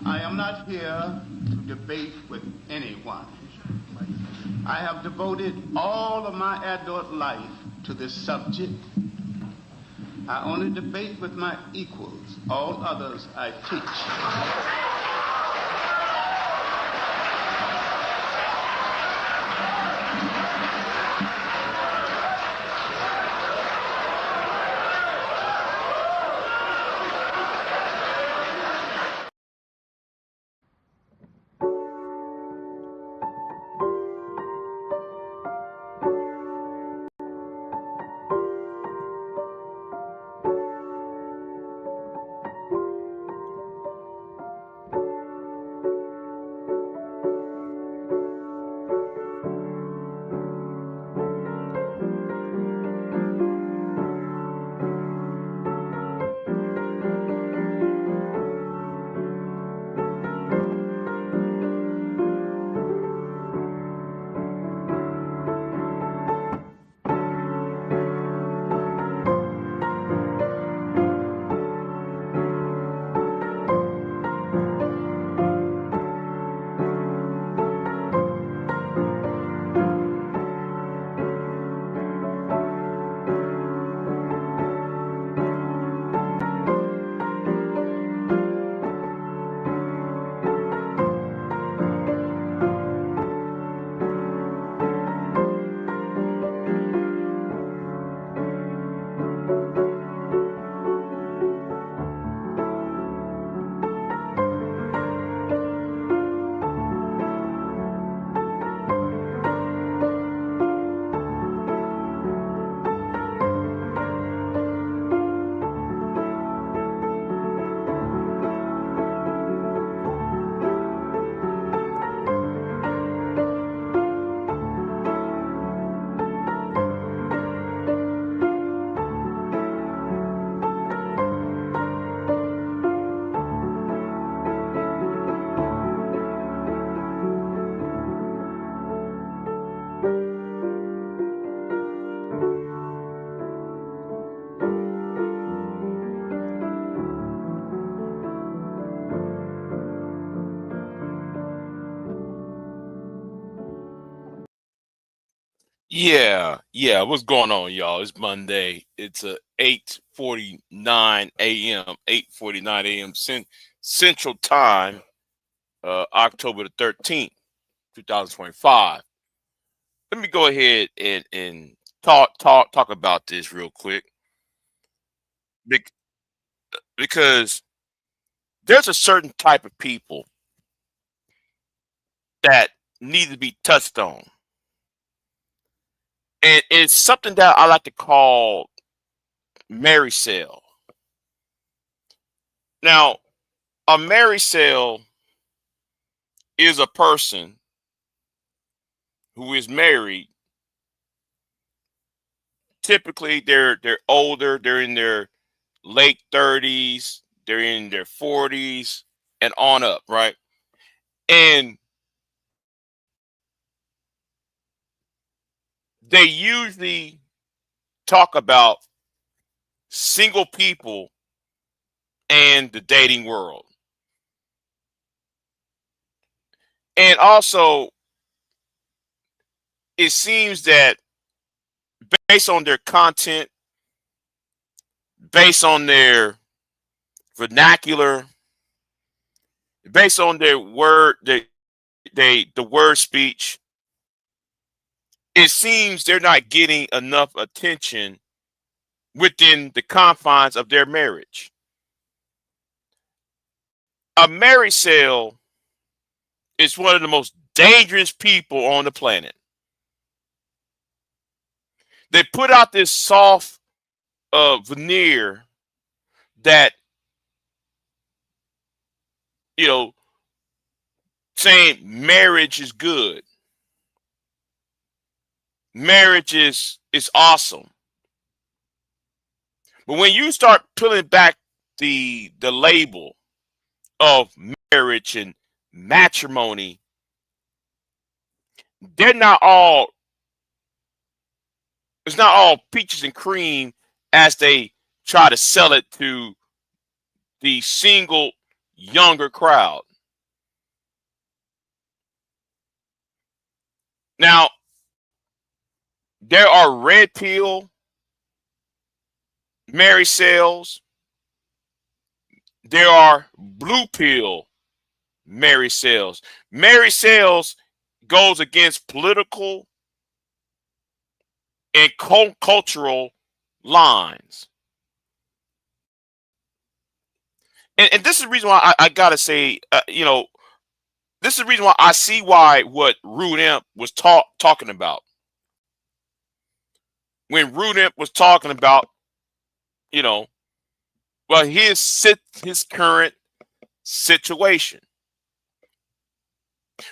I am not here to debate with anyone. I have devoted all of my adult life to this subject. I only debate with my equals. All others I teach. Yeah. What's going on, y'all? It's Monday. It's 8:49 a.m. 8:49 a.m. Central Time, October the 13th, 2025. Let me go ahead and talk about this real quick, bec- because there's a certain type of people that need to be touched on, and it's something that I like to call Marri-cel. Now, a Marri-cel is a person who is married. Typically, they're older. They're in their late 30s. They're in their 40s and on up, right? And they usually talk about single people and the dating world. And also, it seems that based on their content, based on their vernacular, based on their word, the word speech, it seems they're not getting enough attention within the confines of their marriage. A Marri-cel is one of the most dangerous people on the planet. They put out this soft veneer that, you know, saying marriage is good, marriage is awesome. But when you start peeling back the label of marriage and matrimony, they're not all it's not all peaches and cream as they try to sell it to the single younger crowd. Now, there are red pill Marri-cels. There are blue pill Marri-cels. Marri-cels goes against political and cultural lines. And this is the reason why I gotta say, this is the reason why I see why what Rude Imp was talking about. When Rude Imp was talking about, you know, well, his current situation.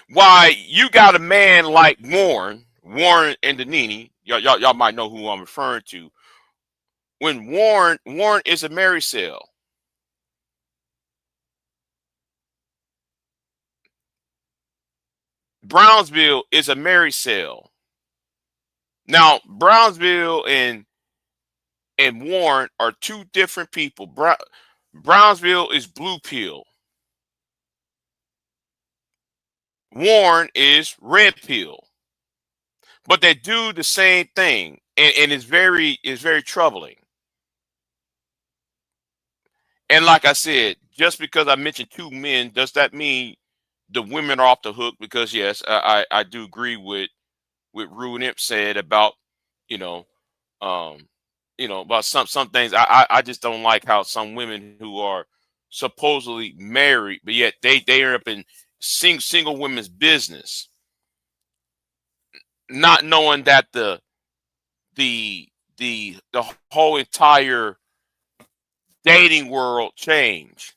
Why you got a man like Warren and Danini, y'all might know who I'm referring to. When Warren is a Marri-cel. Brownsville is a Marri-cel. Now, Brownsville and Warren are two different people. Brownsville is blue pill. Warren is red pill. But they do the same thing, and it's very troubling. And like I said, just because I mentioned two men, does that mean the women are off the hook? Because yes, I do agree with Rude Imp said about, you know, um, about some things. I just don't like how some women who are supposedly married, but yet they end up in single women's business, not knowing that the the whole entire dating world changed.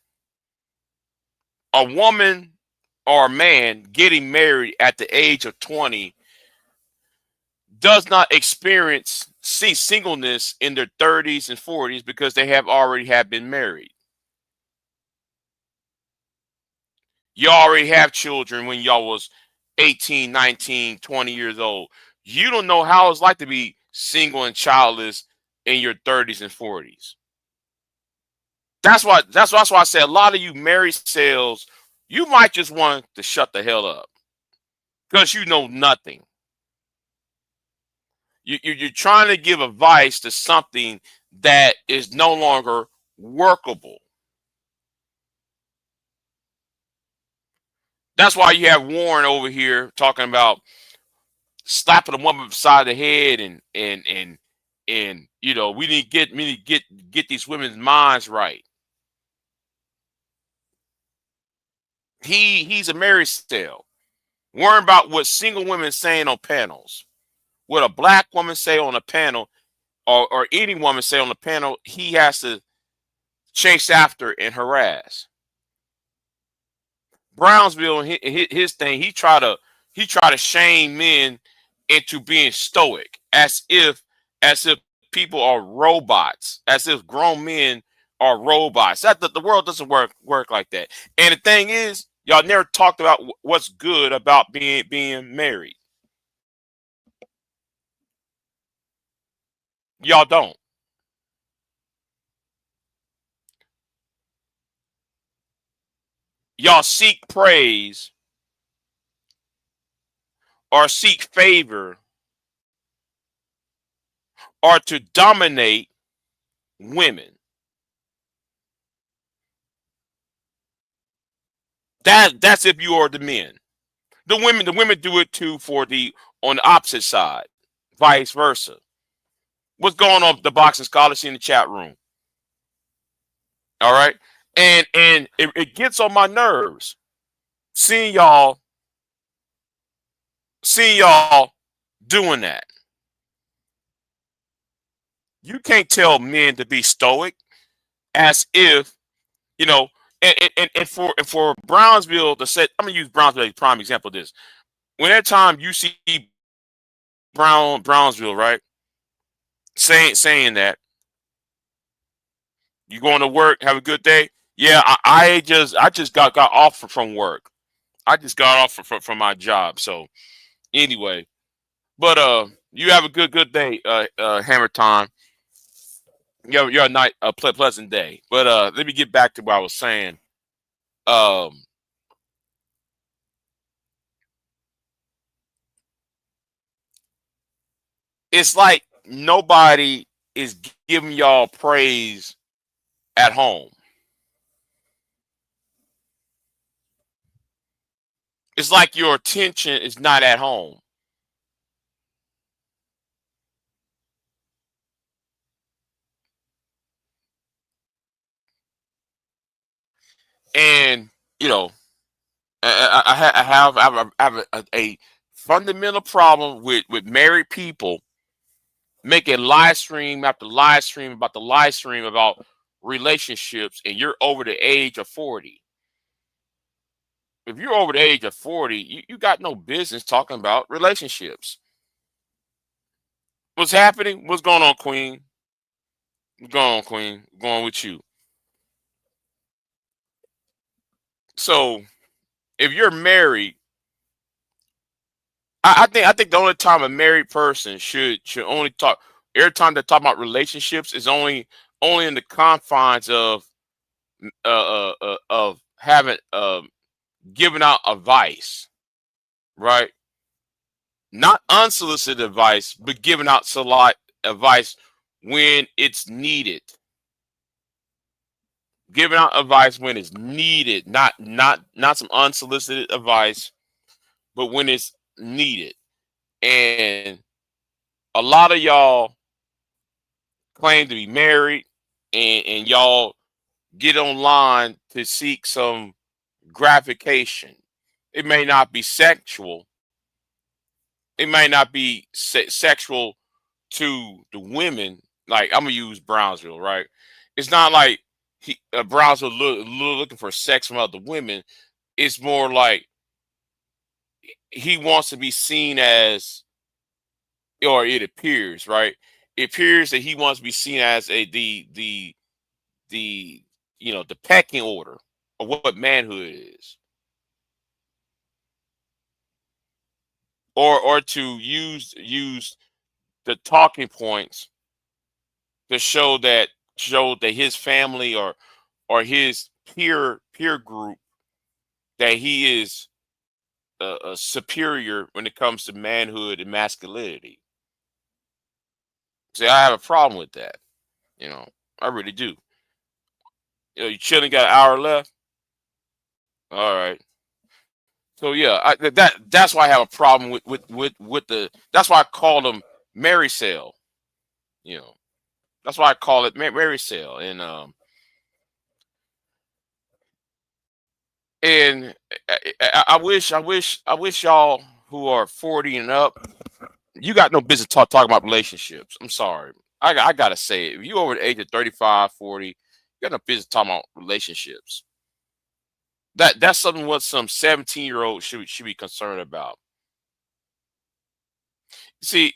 A woman or a man getting married at the age of 20 does not experience singleness in their 30s and 40s because they have been married. You already have children when y'all was 18, 19, 20 years old. You don't know how it's like to be single and childless in your 30s and 40s. That's why I say a lot of you Marri-cels, you might just want to shut the hell up because you know nothing. You're trying to give advice to something that is no longer workable. That's why you have Warren over here talking about slapping a woman beside the head and we need to get these women's minds right. He's a Marri-cel. Worrying about what single women saying on panels. What a black woman say on a panel, or any woman say on the panel, he has to chase after and harass. Brownsville, his thing, he try to shame men into being stoic, as if people are robots, as if grown men are robots. That the world doesn't work like that. And the thing is, y'all never talked about what's good about being married. Y'all don't. Y'all seek praise or seek favor or to dominate women. That's if you are the men. The women do it too for the on the opposite side, vice versa. What's going on with the boxing scholars in the chat room? All right, and it gets on my nerves seeing y'all doing that. You can't tell men to be stoic as if you know. And for Brownsville to say, I'm gonna use Brownsville as a prime example of this. When that time you see Brownsville, right, saying that you going to work, have a good day. Yeah, I just got off from work. I just got off from my job. So anyway, but you have a good day, Hammer Time. You're a night a pleasant day. But let me get back to what I was saying. Um, It's like nobody is giving y'all praise at home. It's like your attention is not at home. And, you know, I have a fundamental problem with married people making live stream after live stream about the live stream about relationships, and you're over the age of 40. If you're over the age of 40, you got no business talking about relationships. What's happening? What's going on, Queen? What's going on, Queen? What's going on with you? So if you're married, I think the only time a married person should only talk, every time they talk about relationships, is only in the confines of having giving out advice, right? Not unsolicited advice, but giving out advice when it's needed. Giving out advice when it's needed, not some unsolicited advice, but when it's needed. And a lot of y'all claim to be married, and y'all get online to seek some gratification. It may not be sexual. It may not be sexual to the women. Like, I'm gonna use Brownsville, right? It's not like Brownsville looking for sex from other women. It's more like he wants to be seen as, or it appears, right? It appears that he wants to be seen as the the pecking order of what manhood is, or to use the talking points to show that his family or his peer group, that he is a superior when it comes to manhood and masculinity. See, I have a problem with that. You know, I really do. You chilling, got an hour left. All right. So yeah, that's why I have a problem with the. That's why I call them Marri-cel. You know, that's why I call it Marri-cel. And I wish y'all who are 40 and up, you got no business talking about relationships. I'm sorry. I gotta say it. If you over the age of 35, 40, you got no business talking about relationships. That's something what some 17-year-old should be concerned about. See,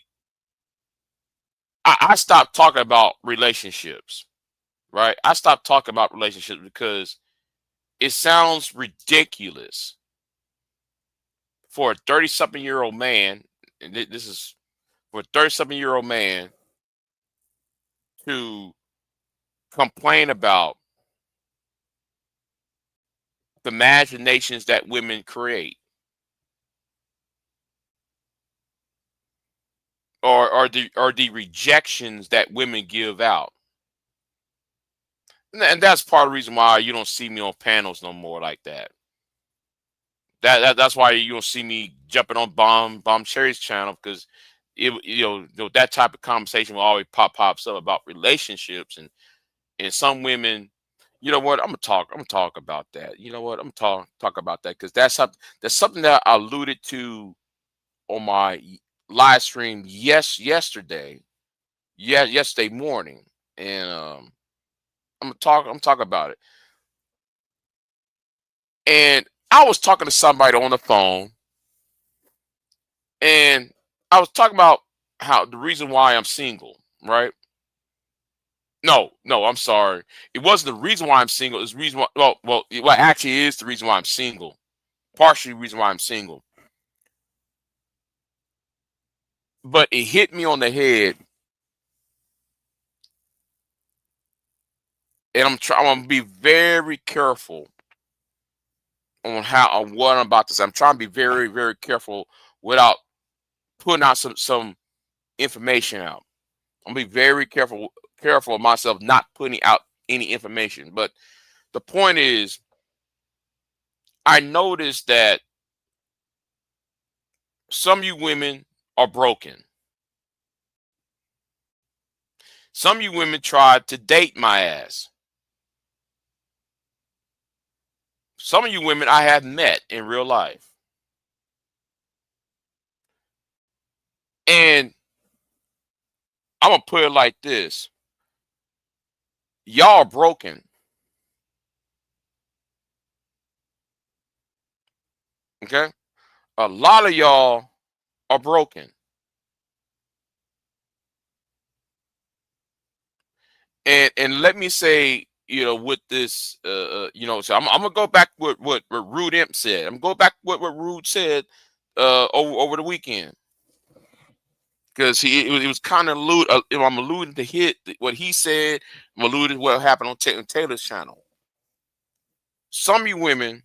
I stopped talking about relationships, right? I stopped talking about relationships because it sounds ridiculous for a 30-something-year-old man, and this is for a 30-something-year-old man to complain about the imaginations that women create, or the rejections that women give out. And that's part of the reason why you don't see me on panels no more like that. That's why you don't see me jumping on Bomb Cherry's channel, because that type of conversation will always pops up about relationships, and some women. You know what? I'm gonna talk about that. You know what? I'm gonna talk about that, because that's something that I alluded to on my live stream yesterday. Yeah, yesterday morning. And I'm talk about it. And I was talking to somebody on the phone, and I was talking about how the reason why I'm single, right? No, I'm sorry. It wasn't the reason why I'm single. It's the reason why. Well, actually, it is the reason why I'm single. Partially the reason why I'm single. But it hit me on the head, and I'm gonna be very careful on what I'm about to say. I'm trying to be very, very careful without putting out some information out. I'm gonna be very careful of myself not putting out any information. But the point is, I noticed that some of you women are broken. Some of you women tried to date my ass. Some of you women I have met in real life. And I'm gonna put it like this. Y'all are broken. Okay? A lot of y'all are broken. And let me say, with this, so I'm gonna go back what Rude Imp said. I'm gonna go back what Rude said over the weekend, because it was kind of I'm alluding to what he said. I'm alluding to what happened on Taylor's channel. Some of you women,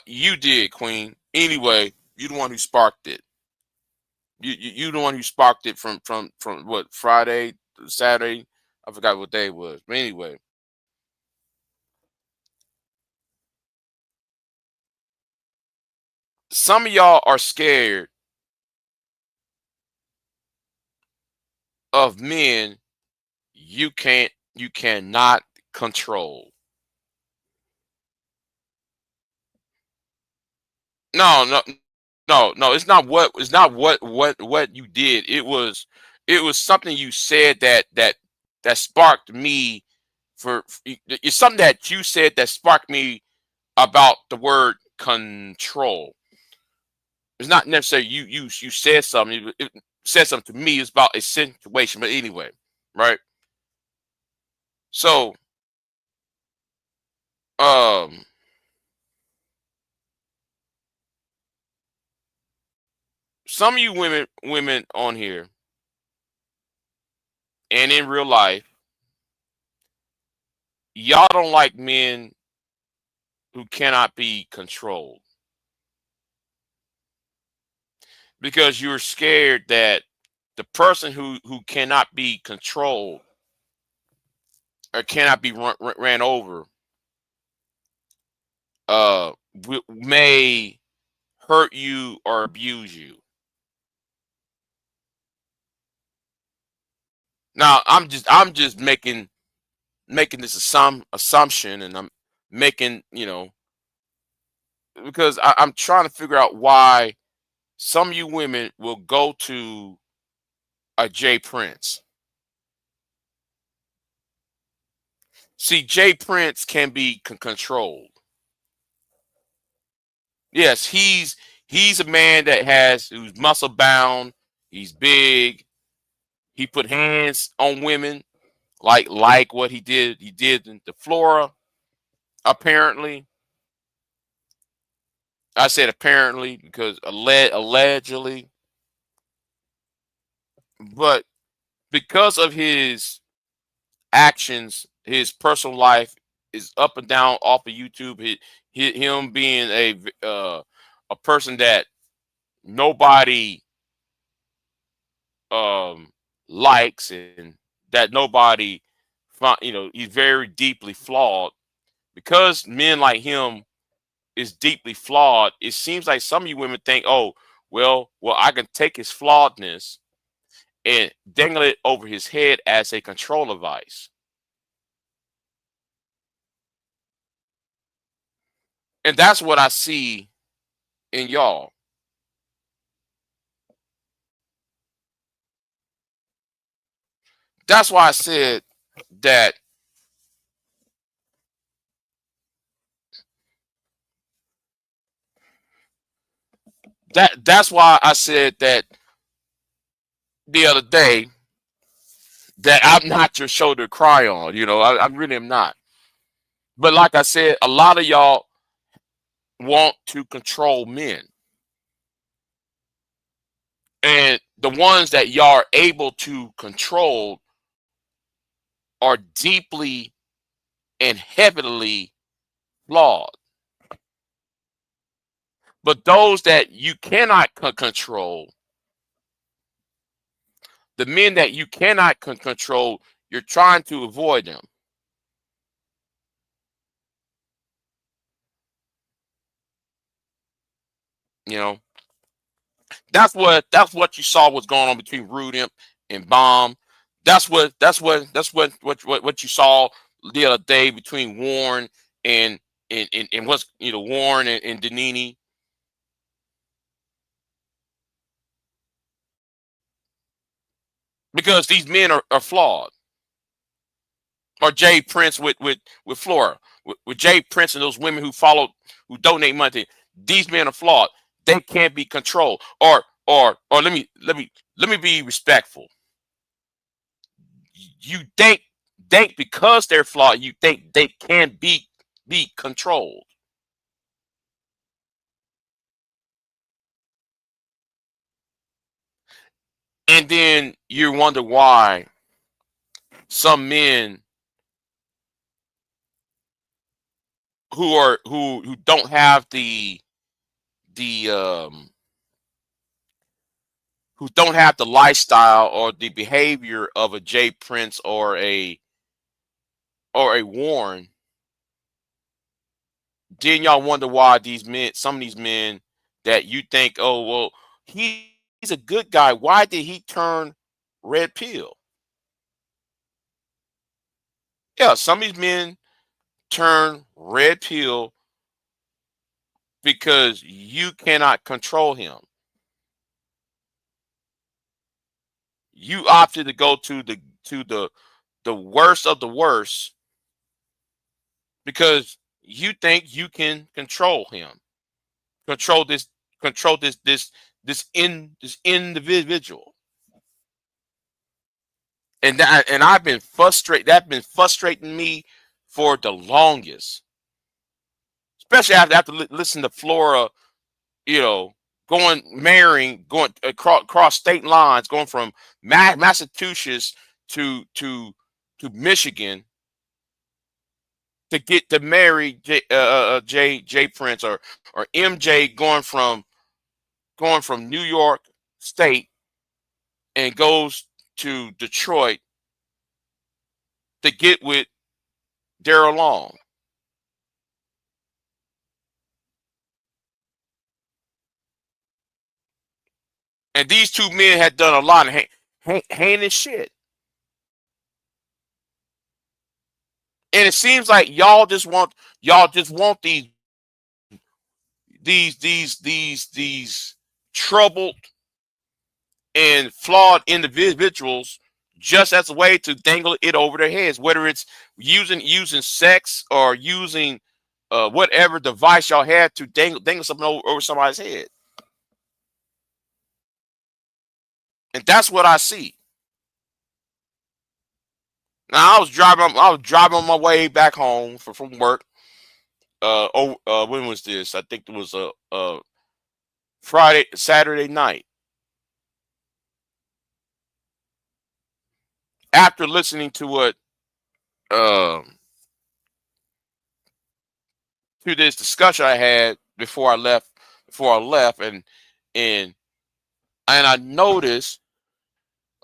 you did, Queen. Anyway, you the one who sparked it. You the one who sparked it from what, Friday, Saturday. I forgot what day it was. But anyway, some of y'all are scared of men you cannot control. No, no, no. It's not what you did. It was something you said that sparked me it's something that you said that sparked me about the word control. It's not necessarily you said something. It said something to me. It's about a situation. But anyway, right? So, um, some of you women on here and in real life, y'all don't like men who cannot be controlled, because you're scared that the person who cannot be controlled or cannot be ran over may hurt you or abuse you. Now, I'm just making this assumption, and I'm making, because I'm trying to figure out why some of you women will go to a Jay Prince. See, Jay Prince can be controlled. Yes, he's a man who's muscle bound. He's big. He put hands on women, like what he did in the Flora. Apparently, I said apparently because allegedly, but because of his actions, his personal life is up and down off of YouTube. Him being a person that nobody um likes, and that nobody he's very deeply flawed. Because men like him is deeply flawed, it seems like some of you women think, oh, well, I can take his flawedness and dangle it over his head as a control device. And that's what I see in y'all. That's why I said that that's why I said that the other day, that I'm not your shoulder to cry on. I really am not. But like I said, a lot of y'all want to control men. And the ones that y'all are able to control are deeply and heavily flawed. But those that you cannot control, the men that you cannot control, you're trying to avoid them. You know, that's what you saw was going on between Rude Imp and Bomb. That's what you saw the other day between Warren and what's, you know, Warren and Danini. Because these men are flawed. Or Jay Prince with Flora, with Jay Prince and those women who donate money. These men are flawed. They can't be controlled. Or let me be respectful. You think because they're flawed, you think they can be controlled. And then you wonder why some men who don't have the who don't have the lifestyle or the behavior of a Jay Prince or a Warren. Then y'all wonder why some of these men that you think, oh well, he's a good guy. Why did he turn red pill? Yeah, some of these men turn red pill because you cannot control him. You opted to go to the worst of the worst because you think you can control him, control this individual. And I've been frustrated. That's been frustrating me for the longest, especially after listen to Flora, you know, going across state lines, going from Massachusetts to Michigan to get to marry Jay Prince, or MJ going from New York State and goes to Detroit to get with Daryl Long. And these two men had done a lot of heinous shit. And it seems like y'all just want these troubled and flawed individuals just as a way to dangle it over their heads, whether it's using sex or using whatever device y'all had to dangle something over somebody's head. And that's what I see. Now I was driving on my way back home from work. When was this? I think it was a Saturday night. After listening to what to this discussion I had before I left, and I noticed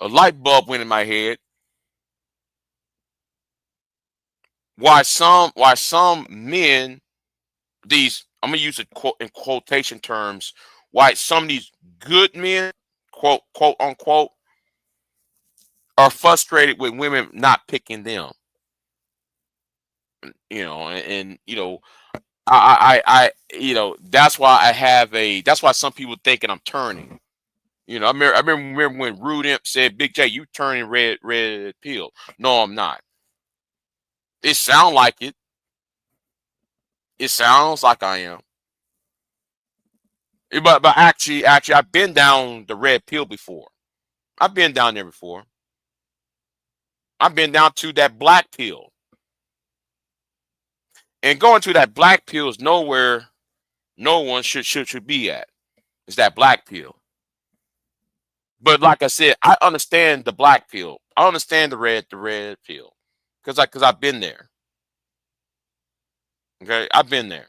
a light bulb went in my head. Why some men, these, I'm gonna use it in quotation terms, why some of these good men, quote unquote, are frustrated with women not picking them. You know, and you know, you know, that's why that's why some people thinking I'm turning. You know, I remember when Rude Imp said, "Big J, you turning red pill." No, I'm not. It sounds like it. It sounds like I am. But actually, I've been down the red pill before. I've been down there before. I've been down to that black pill. And going to that black pill is nowhere no one should be at. It's that black pill. But like I said, I understand the black pill. I understand the red pill. Cause I've been there. Okay, I've been there.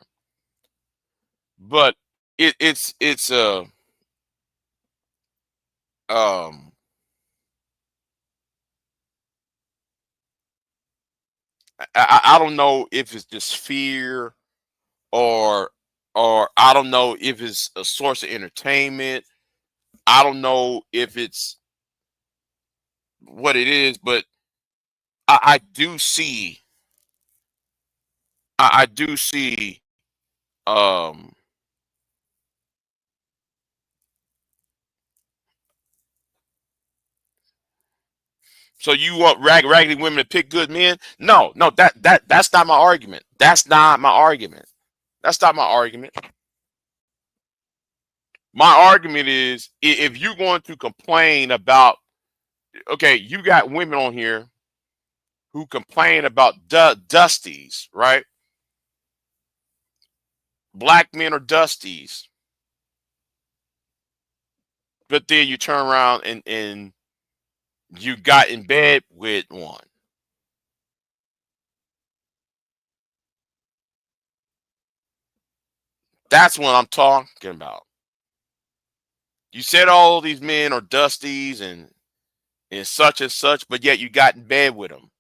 But it's um I don't know if it's just fear or I don't know if it's a source of entertainment. I don't know if it's what it is, but I do see I do see um so you want raggedy women to pick good men? No, no, that's not my argument. That's not my argument. That's not my argument. My argument is if you're going to complain about, okay, you got women on here who complain about dusties, right? Black men are dusties, but then you turn around and you got in bed with one. That's what I'm talking about. You said all these men are dusties and such, but yet you got in bed with them.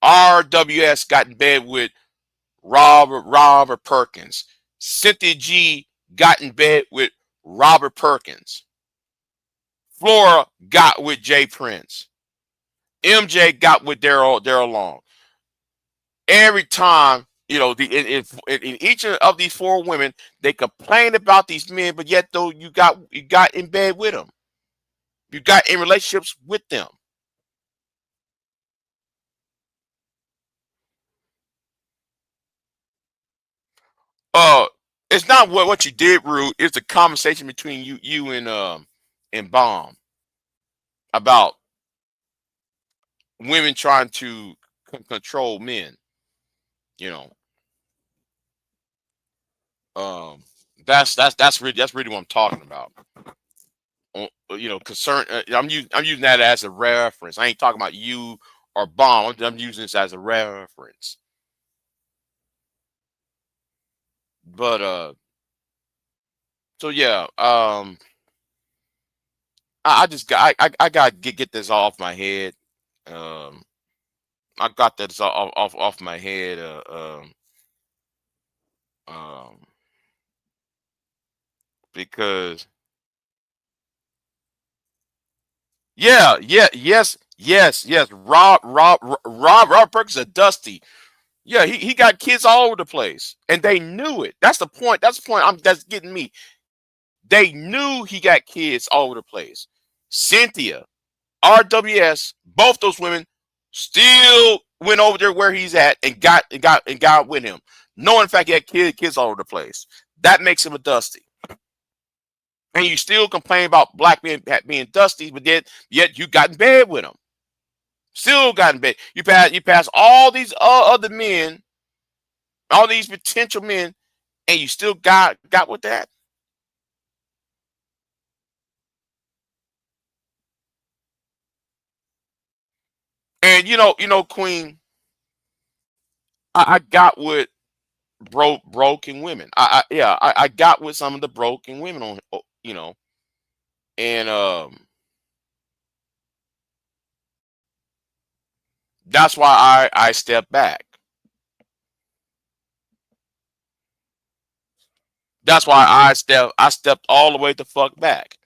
RWS got in bed with Robert Perkins. Cynthia G got in bed with Robert Perkins. Flora got with Jay Prince. MJ got with Daryl Long. Every time, you know, in each of these four women, they complain about these men, but yet though you got in bed with them, you got in relationships with them. Uh, it's not what you did, Rude. It's a conversation between you and Bomb about women trying to control men. You know, um, that's really what I'm talking about. You know, concern. I'm using that as a reference. I ain't talking about you or Bomb. I'm using this as a reference. But so yeah, I just got I got to get this off my head. Um, I got that off my head. Um, because yes. Rob Perkins a Dusty. Yeah, he got kids all over the place, and they knew it. That's the point. That's the point. That's getting me. They knew he got kids all over the place. Cynthia, RWS, both those women still went over there where he's at and got with him. Knowing in fact he had kids all over the place. That makes him a Dusty. And you still complain about black men being Dusty, but yet you got in bed with them. Still got in bed. You pass all these other men, all these potential men, and you still got with that. And Queen, I got with broken women. I got with some of the broken women on, and that's why I stepped back. That's why I stepped all the way the fuck back.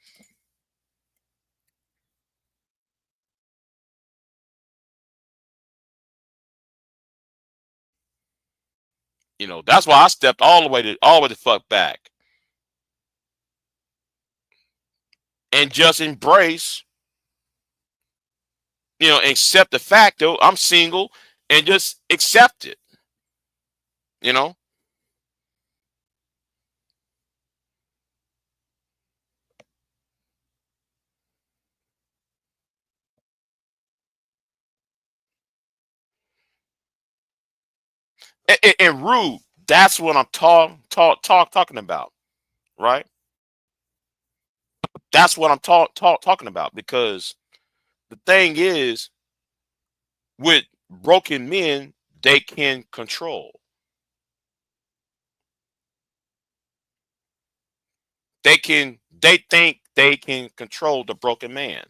That's why I stepped all the way the fuck back and just embrace, accept the fact though I'm single and just accept it. You know, and rude. That's what I'm talking about, right? That's what I'm talking about because the thing is, with broken men, they can control. They think they can control the broken man.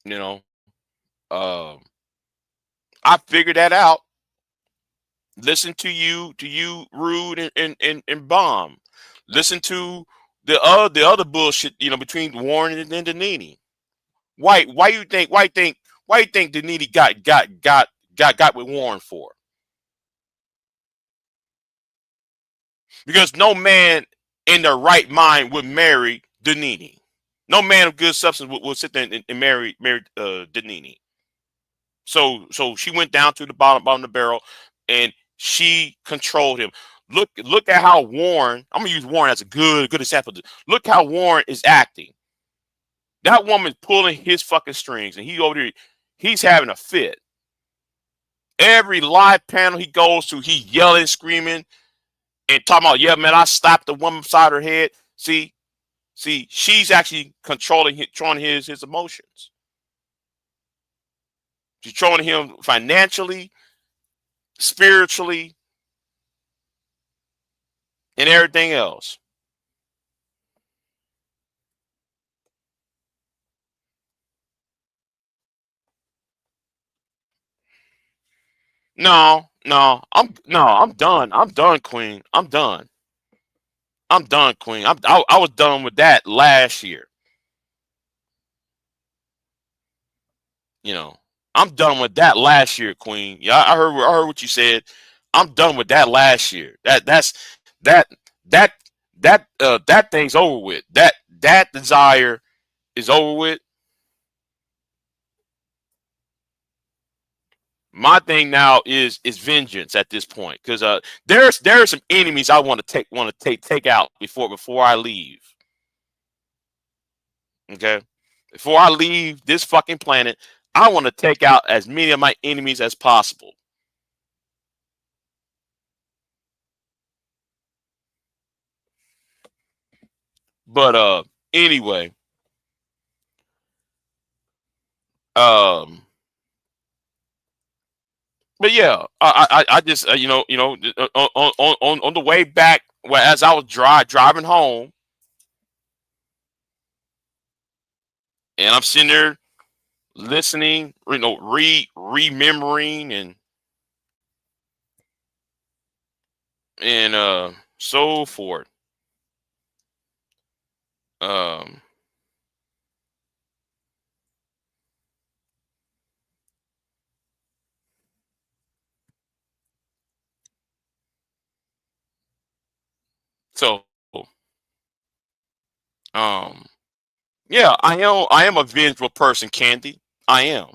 You know, um, I figured that out. Listen to you, Rude and Bomb. Listen to the other bullshit. You know, between Warren and Danini. Why you think why you think Danini got with Warren for? Because no man in their right mind would marry Danini. No man of good substance would sit there and marry Danini. So she went down to the bottom of the barrel, and she controlled him. Look at how Warren. I'm gonna use Warren as a good example. Look how Warren is acting. That woman's pulling his fucking strings, and he over there, he's having a fit. Every live panel he goes to, he yelling, screaming, and talking about, yeah, man, I slapped the woman beside her head. See, she's actually controlling his emotions. She's controlling him financially, spiritually, and everything else. I'm done. I'm done, Queen. I'm done. I'm done, Queen. I was done with that last year. You know, I'm done with that last year, Queen. Yeah, I heard what you said. I'm done with that last year. That that that thing's over with. That desire is over with. My thing now is vengeance at this point, because there are some enemies I want to take out before I leave. Okay, before I leave this fucking planet, I want to take out as many of my enemies as possible. But anyway, um, but yeah, I just on the way back, well, as I was driving home, and I'm sitting there listening, remembering and so forth. Um, so um, yeah, I am a vengeful person, Candy. I am.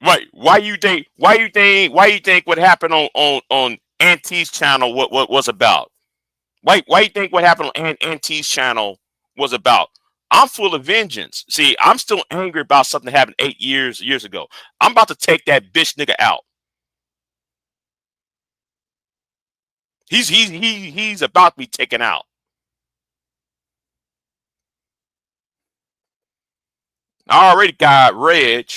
Right? Why you think what happened on Auntie's channel what was about? Why you think what happened on Auntie's channel was about? I'm full of vengeance. See, I'm still angry about something that happened 8 years ago. I'm about to take that bitch nigga out. He's about to be taken out. I already got Reg,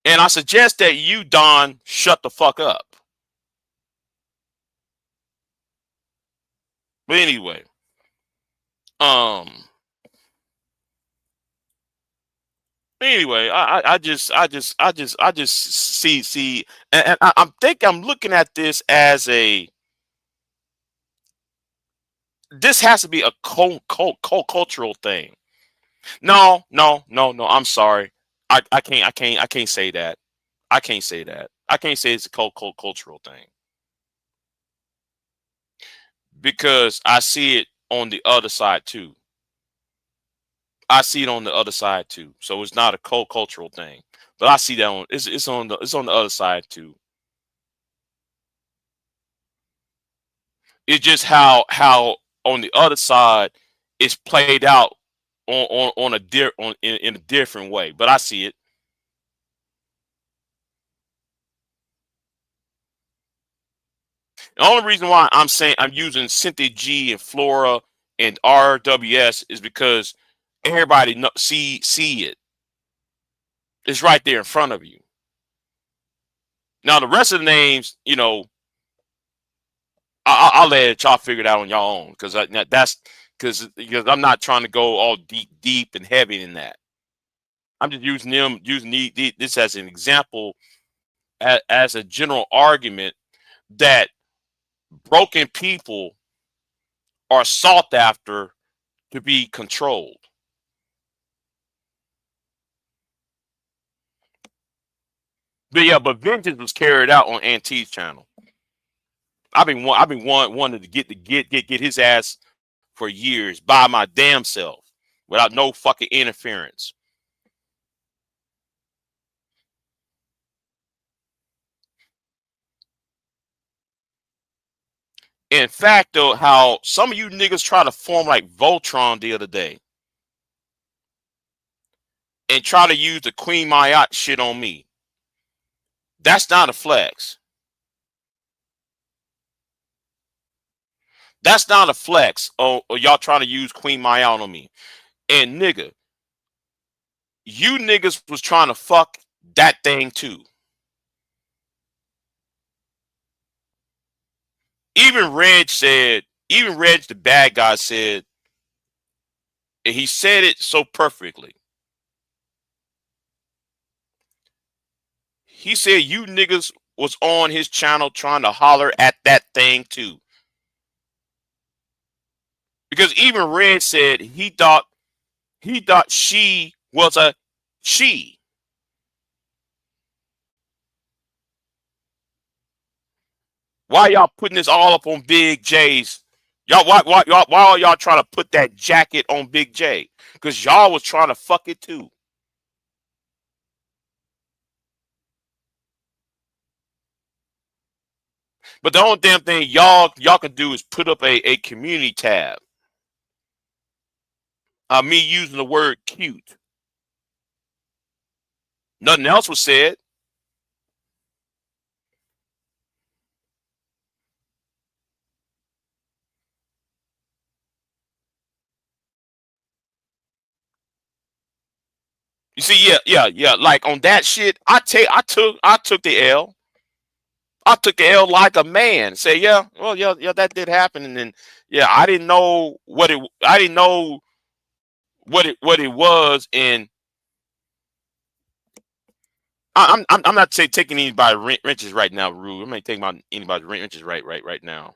and I suggest that you, Don, shut the fuck up. But anyway, um, I just see, and I'm think I'm looking at this as a this has to be a cultural thing. No. I'm sorry. I can't say that. I can't say that. I can't say it's a cultural thing, because I see it on the other side too. I see it on the other side too. So it's not a cultural thing, but I see that it's on the other side too. It's just how on the other side it's played out in a different way. But I see it. The only reason why I'm saying I'm using Cynthia G and Flora and RWS is because everybody see it. It's right there in front of you. Now the rest of the names, you know, I'll let y'all figure it out on y'all own, because that's because I'm not trying to go all deep and heavy in that. I'm just using this as an example, as a general argument that broken people are sought after to be controlled. But yeah, but vengeance was carried out on Auntie's channel. I've been wanting to get his ass for years by my damn self without no fucking interference. In fact, though, how some of you niggas try to form like Voltron the other day and try to use the Queen Mayat shit on me. That's not a flex. That's not a flex. Or y'all trying to use Queen Mayat on me. And nigga, you niggas was trying to fuck that thing too. Even Reg the bad guy said, and he said it so perfectly. He said you niggas was on his channel trying to holler at that thing too. Because even Reg said he thought she was a she. Why y'all putting this all up on Big J's? Why are y'all trying to put that jacket on Big J? Because y'all was trying to fuck it too. But the only damn thing y'all can do is put up a community tab. Me using the word cute. Nothing else was said. You see, yeah. Like on that shit, I took the L. I took the L like a man. Say, yeah, well, yeah, that did happen, and then yeah, I didn't know what it was, and I'm not taking anybody wrenches right now, rude. I'm not taking about anybody's wrenches right now.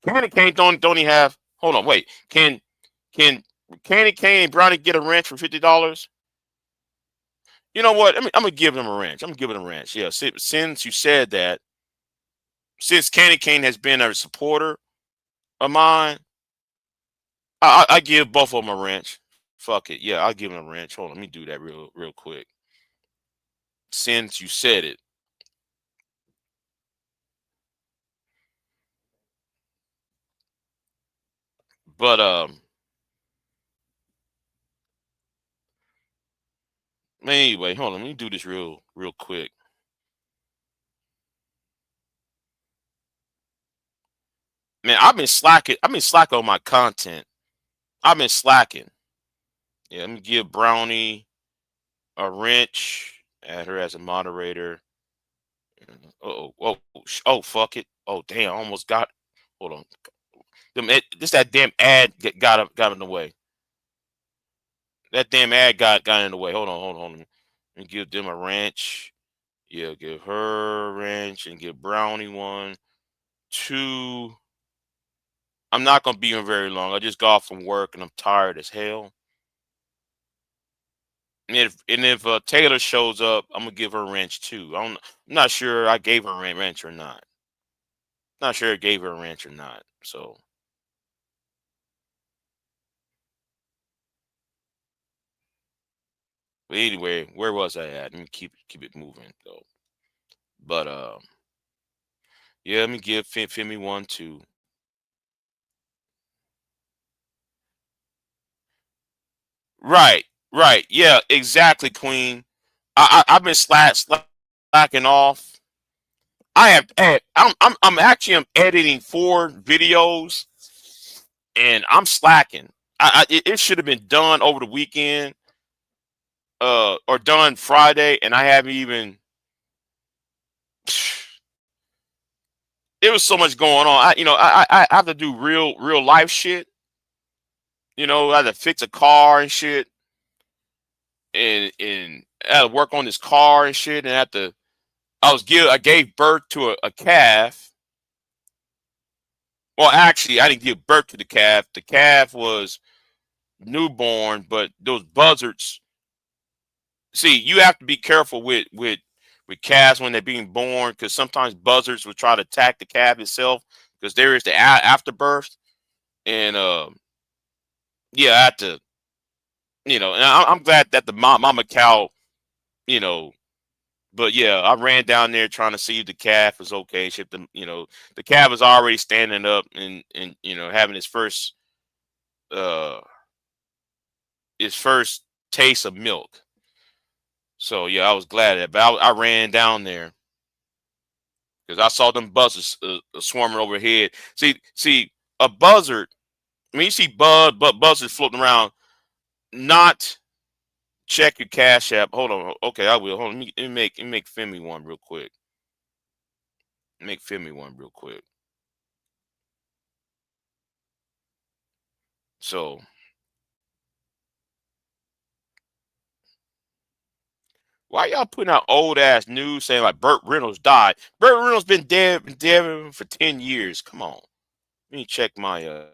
Candy Cane don't even have. Hold on, wait. Can Candy Cane and Brownie get a wrench for $50? You know what? I'm gonna give them a wrench. I'm gonna give it a wrench. Yeah, since you said that, since Candy Cane has been a supporter of mine, I give both of them a wrench. Fuck it. Yeah, I'll give them a wrench. Hold on, let me do that real quick. Since you said it. But anyway, hold on, let me do this real quick. Man, I've been slacking on my content. I've been slacking. Yeah, let me give Brownie a wrench. Add her as a moderator. Oh, fuck it. Oh, damn, I almost got. Hold on. This that damn ad got in the way. That damn ad got in the way. Hold on. Let me give them a wrench. Yeah, give her a wrench and give Brownie one. Two. I'm not gonna be here very long. I just got off from work and I'm tired as hell. And if Taylor shows up, I'm gonna give her a wrench too. I'm not sure I gave her a wrench or not. Not sure I gave her a wrench or not. So, but anyway, where was I at? Let me keep it moving though. But yeah, let me give Femi one too. Right, right. Yeah, exactly, Queen. I've been slacking off. I'm actually editing 4 videos, and I'm slacking. It should have been done over the weekend, or done Friday, and I haven't even. There was so much going on. I have to do real life shit. I had to fix a car and shit, and I had to work on this car and shit, and I gave birth to a calf. Well, actually, I didn't give birth to the calf. The calf was newborn, but those buzzards. See, you have to be careful with calves when they're being born, because sometimes buzzards will try to attack the calf itself, because there is the afterbirth, and yeah, I had to, and I'm glad that the mama cow, you know, but yeah, I ran down there trying to see if the calf was okay. Shipped them, the calf was already standing up, and having uh his first taste of milk. So yeah, I was glad at that. But I ran down there because I saw them buzzards swarming overhead. See, a buzzard. I mean, you see buzzards floating around. Not check your Cash App. Hold on. Okay, I will. Hold on. Let me make Femi one real quick. Make Femi one real quick. So why y'all putting out old ass news saying like Burt Reynolds died? Burt Reynolds been dead for 10 years. Come on. Let me check my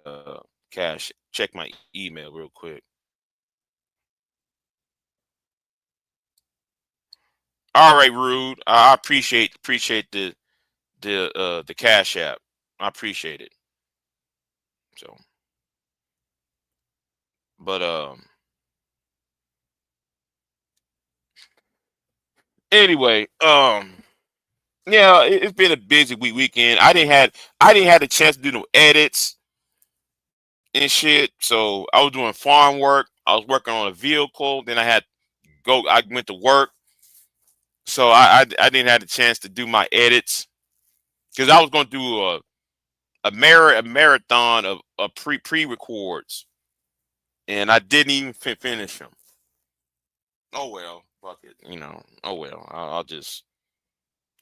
check my email real quick. All right, Rude. I appreciate the Cash App. I appreciate it. So, but anyway, yeah, it's been a busy weekend. I didn't have the chance to do no edits and shit. So I was doing farm work. I was working on a vehicle. Then I went to work. So I didn't have the chance to do my edits, because I was going to do a marathon of pre records, and I didn't even finish them. Oh well, fuck it. Oh well. I'll just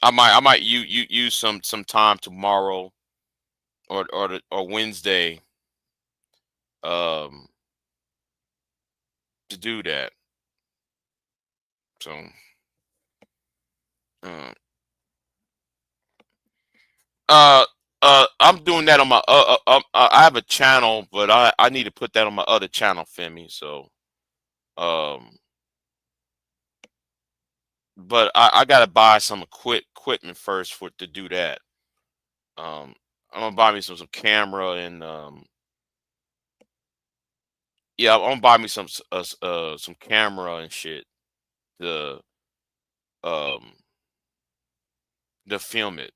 I might use some time tomorrow, or Wednesday, um to do that. So uh uh I'm doing that on my I have a channel, but I need to put that on my other channel, Femi. So um but I gotta buy some equipment first for to do that. Um I'm gonna buy me some camera, and yeah, I'm gonna buy me some camera and shit to um to film it.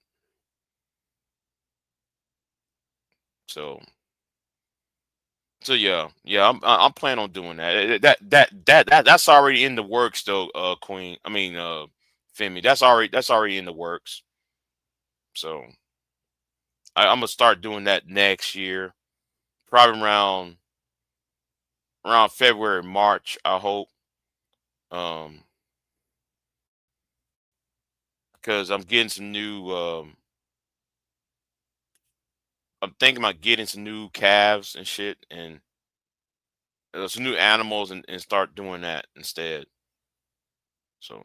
So yeah, I'm planning on doing that. That's already in the works though, Queen. I mean, Femi. That's already in the works. So I'm gonna start doing that next year, probably around February, March. I hope, um, because I'm getting some new. I'm thinking about getting some new calves and shit, and some new animals, and start doing that instead. So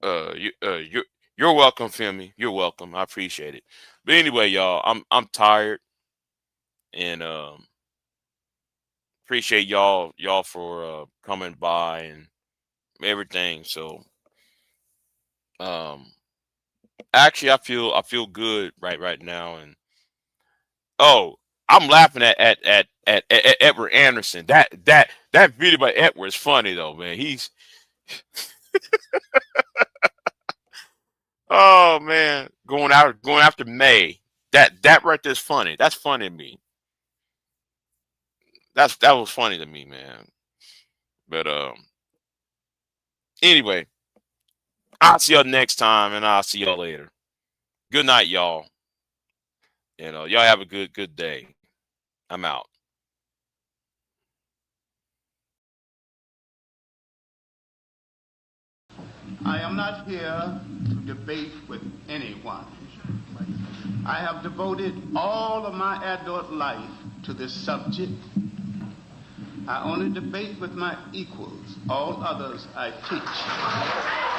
you're welcome, Femi. You're welcome. I appreciate it. But anyway, y'all, I'm tired, and appreciate y'all for coming by and everything. So um actually, I feel good right now. And oh, I'm laughing at Edward Anderson. That video by Edward is funny though, man. He's Oh man, going after May. That right there's funny. That's funny to me. That was funny to me, man. But anyway, I'll see y'all next time, and I'll see y'all later. Good night, y'all. Y'all have a good day. I'm out. I am not here to debate with anyone. I have devoted all of my adult life to this subject. I only debate with my equals. All others I teach.